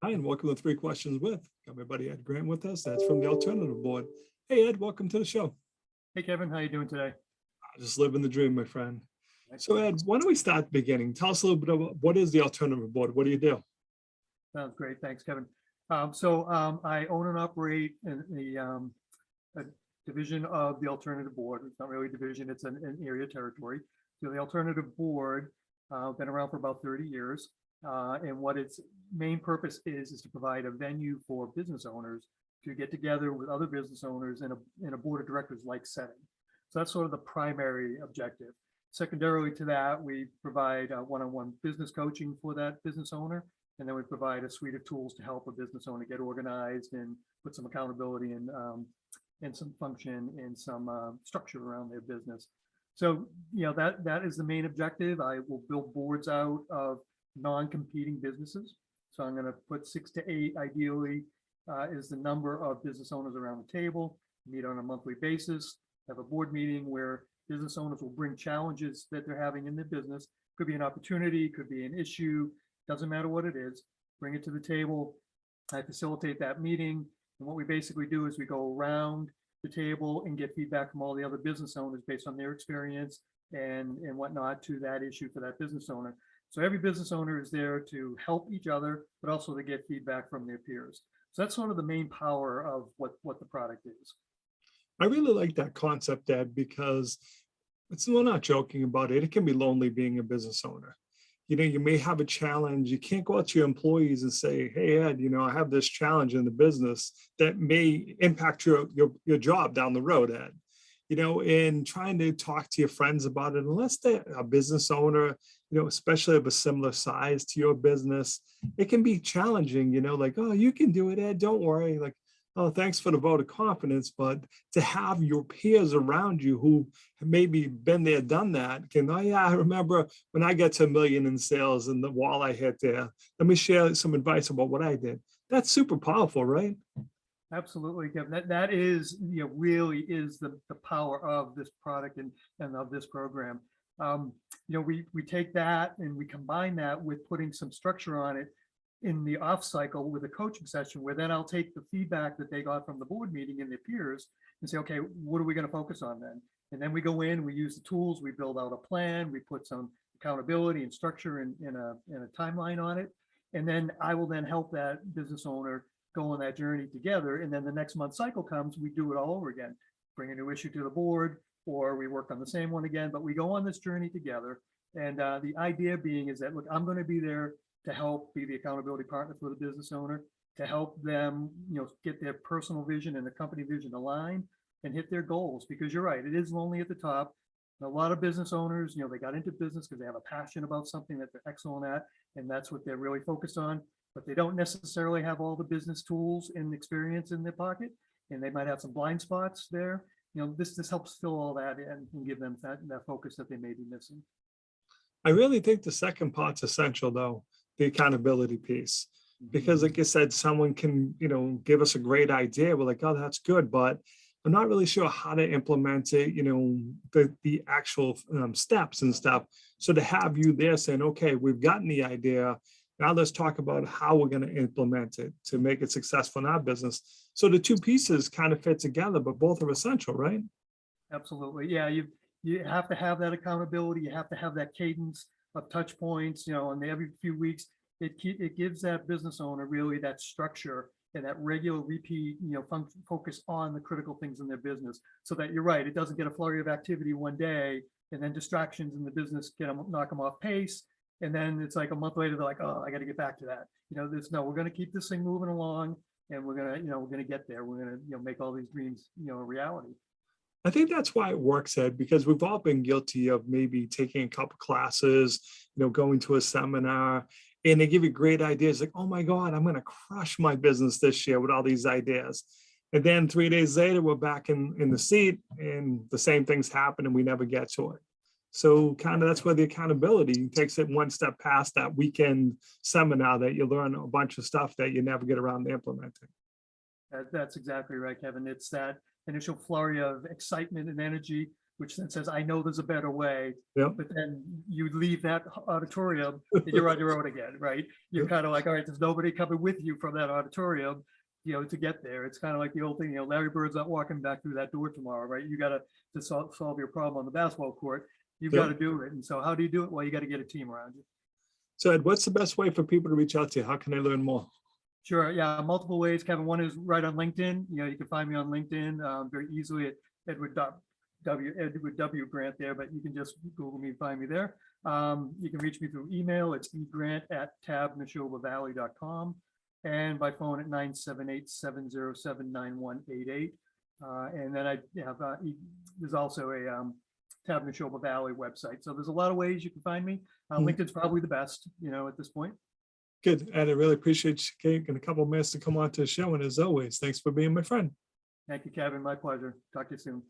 Hi, and welcome to Three Questions With. Got my buddy Ed Grant with us. That's from the Alternative Board. Hey, Ed, welcome to the show. Hey, Kevin, how you doing today? Just living the dream, my friend. So, Excellent. Ed, why don't we start at the beginning? Tell us a little bit about what is the Alternative Board? What do you do? Sounds great. Thanks, Kevin. I own and operate a division of the Alternative Board. It's not really a division, it's an area territory. So the Alternative Board, been around for about 30 years. And what its main purpose is to provide a venue for business owners to get together with other business owners in a board of directors like setting. So that's sort of the primary objective. Secondarily to that, we provide one-on-one business coaching for that business owner. And then we provide a suite of tools to help a business owner get organized and put some accountability and some function and some structure around their business. So, that is the main objective. I will build boards out of non-competing businesses. So I'm going to put 6 to 8, ideally, is the number of business owners around the table, meet on a monthly basis, have a board meeting where business owners will bring challenges that they're having in their business. Could be an opportunity, could be an issue, doesn't matter what it is, bring it to the table. I facilitate that meeting. And what we basically do is we go around the table and get feedback from all the other business owners based on their experience and whatnot to that issue for that business owner. So every business owner is there to help each other, but also to get feedback from their peers. So that's sort of the main power of what the product is. I really like that concept, Ed, because we're not joking about it. It can be lonely being a business owner. You may have a challenge. You can't go out to your employees and say, hey, Ed, I have this challenge in the business that may impact your job down the road, Ed. And trying to talk to your friends about it, unless they're a business owner, especially of a similar size to your business, it can be challenging, like, oh, you can do it, Ed, don't worry. Like, oh, thanks for the vote of confidence. But to have your peers around you who have maybe been there, done that, oh yeah, I remember when I got to $1 million in sales and the wall I hit there. Let me share some advice about what I did. That's super powerful, right? Absolutely, Kevin. That is, really is the power of this product and of this program. We take that and we combine that with putting some structure on it in the off cycle with a coaching session, where then I'll take the feedback that they got from the board meeting and their peers and say, okay, what are we going to focus on then? And then we go in, we use the tools, we build out a plan, we put some accountability and structure in a timeline on it. And then I will then help that business owner go on that journey together. And then the next month cycle comes, we do it all over again, bring a new issue to the board, or we work on the same one again, but we go on this journey together. And the idea being is that, look, I'm going to be there to help be the accountability partner for the business owner, to help them, get their personal vision and the company vision aligned and hit their goals. Because you're right, it is lonely at the top. A lot of business owners, they got into business because they have a passion about something that they're excellent at, and that's what they're really focused on. But they don't necessarily have all the business tools and experience in their pocket, and they might have some blind spots there. This helps fill all that in and give them that focus that they may be missing. I really think the second part's essential, though, the accountability piece, because like you said, someone can, give us a great idea. We're like, oh, that's good, but I'm not really sure how to implement it, the actual steps and stuff. So to have you there saying, okay, we've gotten the idea. Now let's talk about how we're going to implement it to make it successful in our business. So the two pieces kind of fit together, but both are essential, right? Absolutely. Yeah, you have to have that accountability. You have to have that cadence of touch points, and every few weeks, it gives that business owner really that structure and that regular repeat, focus on the critical things in their business, so that you're right, it doesn't get a flurry of activity one day and then distractions in the business knock them off pace. And then it's like a month later, they're like, oh, I got to get back to that. We're going to keep this thing moving along, and we're going to get there. We're going to, make all these dreams, a reality. I think that's why it works, Ed, because we've all been guilty of maybe taking a couple classes, going to a seminar, and they give you great ideas like, oh my God, I'm going to crush my business this year with all these ideas. And then 3 days later, we're back in the seat and the same things happen and we never get to it. So kind of that's where the accountability takes it one step past that weekend seminar that you learn a bunch of stuff that you never get around to implementing. That's exactly right, Kevin. It's that initial flurry of excitement and energy which then says, I know there's a better way. Yeah. But then you leave that auditorium and you're on your own again, right? You're Yeah. kind of like, all right, there's nobody coming with you from that auditorium, to get there. It's kind of like the old thing, Larry Bird's not walking back through that door tomorrow, right? You got to solve your problem on the basketball court. You've Yeah. got to do it. And so how do you do it? Well, you got to get a team around you. So Ed, what's the best way for people to reach out to you? How can they learn more? Sure. Yeah. Multiple ways, Kevin. One is right on LinkedIn. You can find me on LinkedIn very easily at Edward W. Grant there, but you can just Google me and find me there. You can reach me through email. It's egrant@tabnashobavalley.com and by phone at 978-707-9188. And then I have, there's also a Tab Nashoba Valley website. So there's a lot of ways you can find me. LinkedIn's probably the best, at this point. Good. And I really appreciate you taking a couple of minutes to come on to the show. And as always, thanks for being my friend. Thank you, Kevin. My pleasure. Talk to you soon.